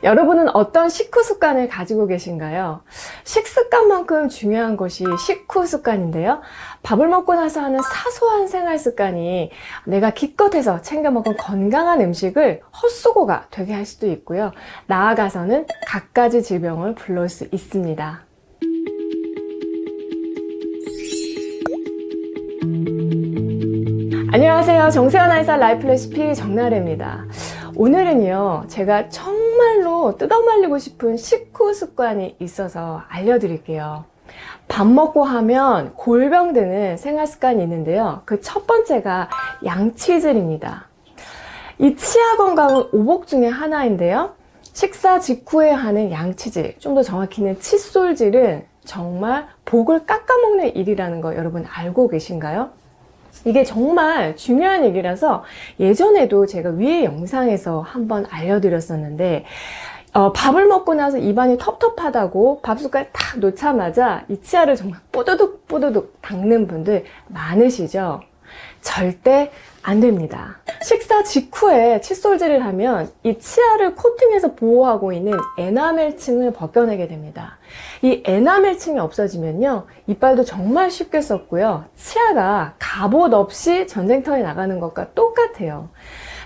여러분은 어떤 식후 습관을 가지고 계신가요? 식습관만큼 중요한 것이 식후 습관인데요. 밥을 먹고 나서 하는 사소한 생활 습관이 내가 기껏해서 챙겨 먹은 건강한 음식을 헛수고가 되게 할 수도 있고요. 나아가서는 갖가지 질병을 불러올 수 있습니다. 안녕하세요. 정세현 아이사 라이프 레시피 정나래입니다. 오늘은요, 제가 정말로 뜯어말리고 싶은 식후 습관이 있어서 알려드릴게요. 밥 먹고 하면 골병드는 생활 습관이 있는데요. 그 첫 번째가 양치질입니다. 이 치아 건강은 오복 중에 하나인데요. 식사 직후에 하는 양치질, 좀 더 정확히는 칫솔질은 정말 복을 깎아먹는 일이라는 거 여러분 알고 계신가요? 이게 정말 중요한 얘기라서 예전에도 제가 위에 영상에서 한번 알려드렸었는데 밥을 먹고 나서 입안이 텁텁하다고 밥 숟갈 딱 놓자마자 이 치아를 정말 뽀드득 뽀드득 닦는 분들 많으시죠? 절대 안 됩니다. 식사 직후에 칫솔질을 하면 이 치아를 코팅해서 보호하고 있는 에나멜층을 벗겨내게 됩니다. 이 에나멜층이 없어지면요, 이빨도 정말 쉽게 썩고요, 치아가 갑옷 없이 전쟁터에 나가는 것과 똑같아요.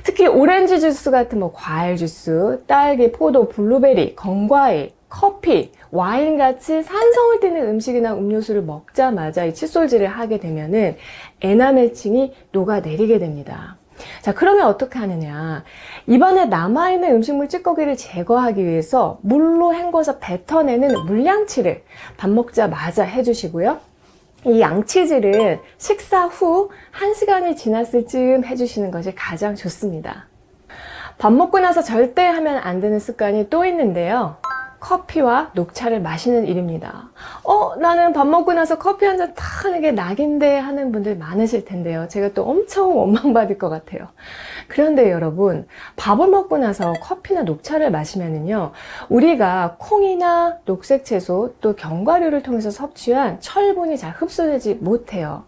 특히 오렌지 주스 같은 과일 주스, 딸기, 포도, 블루베리, 건과일, 커피, 와인같이 산성을 띠는 음식이나 음료수를 먹자마자 이 칫솔질을 하게 되면은 에나멜층이 녹아내리게 됩니다. 자, 그러면 어떻게 하느냐? 입안에 남아있는 음식물 찌꺼기를 제거하기 위해서 물로 헹궈서 뱉어내는 물양치를 밥 먹자마자 해주시고요. 이 양치질은 식사 후 1시간이 지났을 즈음 해주시는 것이 가장 좋습니다. 밥 먹고 나서 절대 하면 안 되는 습관이 또 있는데요. 커피와 녹차를 마시는 일입니다. 나는 밥 먹고 나서 커피 한 잔 탁 하는 게 낙인데 하는 분들 많으실 텐데요. 제가 또 엄청 원망받을 것 같아요. 그런데 여러분, 밥을 먹고 나서 커피나 녹차를 마시면은요, 우리가 콩이나 녹색 채소 또 견과류를 통해서 섭취한 철분이 잘 흡수되지 못해요.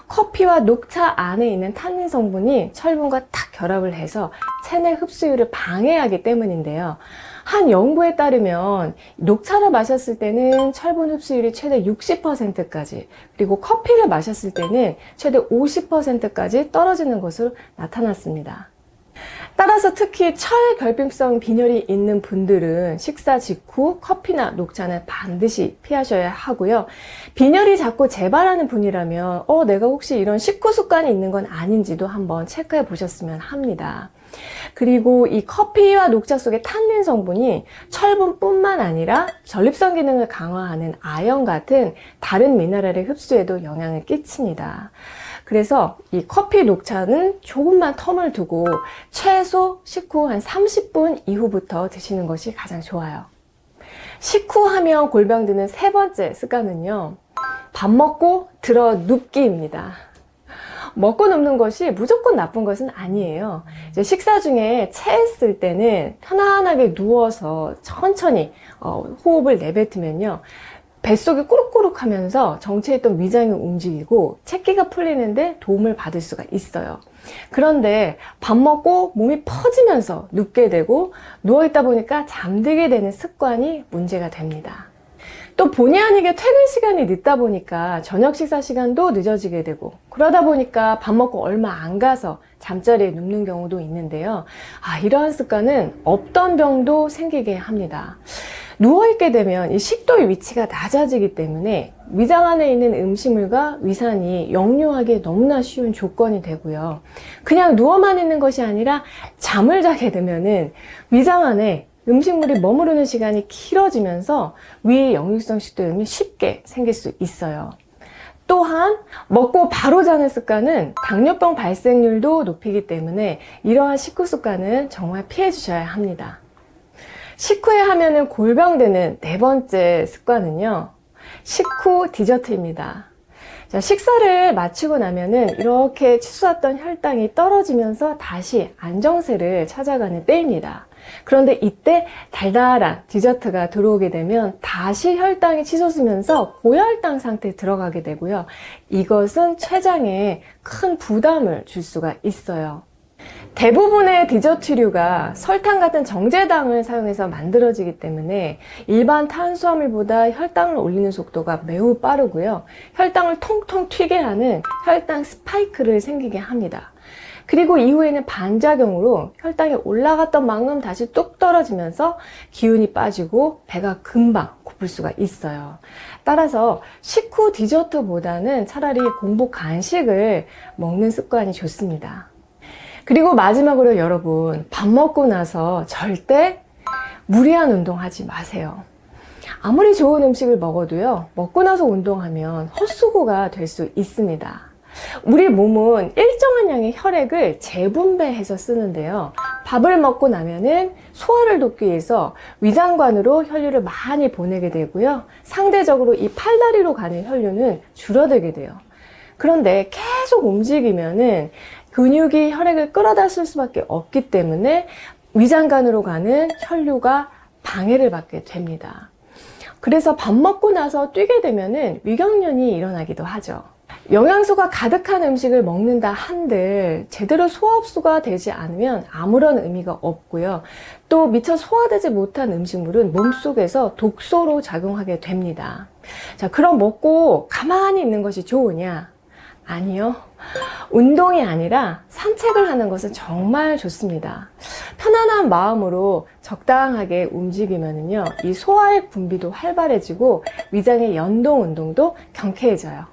커피와 녹차 안에 있는 탄닌 성분이 철분과 딱 결합을 해서 체내 흡수율을 방해하기 때문인데요. 한 연구에 따르면 녹차를 마셨을 때는 철분 흡수율이 최대 60%까지, 그리고 커피를 마셨을 때는 최대 50%까지 떨어지는 것으로 나타났습니다. 따라서 특히 철결핍성 빈혈이 있는 분들은 식사 직후 커피나 녹차는 반드시 피하셔야 하고요. 빈혈이 자꾸 재발하는 분이라면 내가 혹시 이런 식후 습관이 있는 건 아닌지도 한번 체크해 보셨으면 합니다. 그리고 이 커피와 녹차 속의 탄닌 성분이 철분뿐만 아니라 전립선 기능을 강화하는 아연 같은 다른 미네랄의 흡수에도 영향을 끼칩니다. 그래서 이 커피, 녹차는 조금만 텀을 두고 최소 식후 한 30분 이후부터 드시는 것이 가장 좋아요. 식후하면 골병드는 세 번째 습관은요, 밥 먹고 들어 눕기입니다. 먹고 눕는 것이 무조건 나쁜 것은 아니에요. 이제 식사 중에 체했을 때는 편안하게 누워서 천천히 호흡을 내뱉으면요, 뱃속이 꾸룩꾸룩 하면서 정체에 있던 위장이 움직이고 체기가 풀리는데 도움을 받을 수가 있어요. 그런데 밥 먹고 몸이 퍼지면서 눕게 되고 누워있다 보니까 잠들게 되는 습관이 문제가 됩니다. 또 본의 아니게 퇴근 시간이 늦다 보니까 저녁 식사 시간도 늦어지게 되고, 그러다 보니까 밥 먹고 얼마 안 가서 잠자리에 눕는 경우도 있는데요. 이러한 습관은 없던 병도 생기게 합니다. 누워있게 되면 이 식도의 위치가 낮아지기 때문에 위장 안에 있는 음식물과 위산이 역류하기에 너무나 쉬운 조건이 되고요. 그냥 누워만 있는 것이 아니라 잠을 자게 되면은 위장 안에 음식물이 머무르는 시간이 길어지면서 위 역류성 식도염이 쉽게 생길 수 있어요. 또한 먹고 바로 자는 습관은 당뇨병 발생률도 높이기 때문에 이러한 식후 습관은 정말 피해 주셔야 합니다. 식후에 하면은 골병드는 네 번째 습관은요, 식후 디저트입니다. 자, 식사를 마치고 나면은 이렇게 치솟았던 혈당이 떨어지면서 다시 안정세를 찾아가는 때입니다. 그런데 이때 달달한 디저트가 들어오게 되면 다시 혈당이 치솟으면서 고혈당 상태에 들어가게 되고요. 이것은 췌장에 큰 부담을 줄 수가 있어요. 대부분의 디저트류가 설탕 같은 정제당을 사용해서 만들어지기 때문에 일반 탄수화물보다 혈당을 올리는 속도가 매우 빠르고요. 혈당을 통통 튀게 하는 혈당 스파이크를 생기게 합니다. 그리고 이후에는 반작용으로 혈당이 올라갔던 만큼 다시 뚝 떨어지면서 기운이 빠지고 배가 금방 고플 수가 있어요. 따라서 식후 디저트보다는 차라리 공복 간식을 먹는 습관이 좋습니다. 그리고 마지막으로 여러분, 밥 먹고 나서 절대 무리한 운동하지 마세요. 아무리 좋은 음식을 먹어도요, 먹고 나서 운동하면 헛수고가 될 수 있습니다. 우리 몸은 일정한 양의 혈액을 재분배해서 쓰는데요. 밥을 먹고 나면은 소화를 돕기 위해서 위장관으로 혈류를 많이 보내게 되고요. 상대적으로 이 팔다리로 가는 혈류는 줄어들게 돼요. 그런데 계속 움직이면은 근육이 혈액을 끌어다 쓸 수밖에 없기 때문에 위장관으로 가는 혈류가 방해를 받게 됩니다. 그래서 밥 먹고 나서 뛰게 되면은 위경련이 일어나기도 하죠. 영양소가 가득한 음식을 먹는다 한들 제대로 소화 흡수가 되지 않으면 아무런 의미가 없고요. 또 미처 소화되지 못한 음식물은 몸속에서 독소로 작용하게 됩니다. 자, 그럼 먹고 가만히 있는 것이 좋으냐? 아니요. 운동이 아니라 산책을 하는 것은 정말 좋습니다. 편안한 마음으로 적당하게 움직이면요, 이 소화액 분비도 활발해지고 위장의 연동 운동도 경쾌해져요.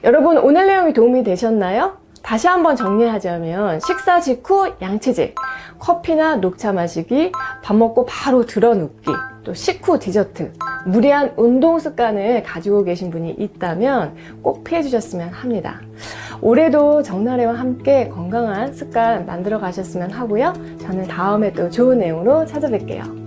여러분, 오늘 내용이 도움이 되셨나요? 다시 한번 정리하자면 식사 직후 양치질, 커피나 녹차 마시기, 밥 먹고 바로 드러눕기, 또 식후 디저트, 무리한 운동 습관을 가지고 계신 분이 있다면 꼭 피해 주셨으면 합니다. 올해도 정나래와 함께 건강한 습관 만들어 가셨으면 하고요. 저는 다음에 또 좋은 내용으로 찾아뵐게요.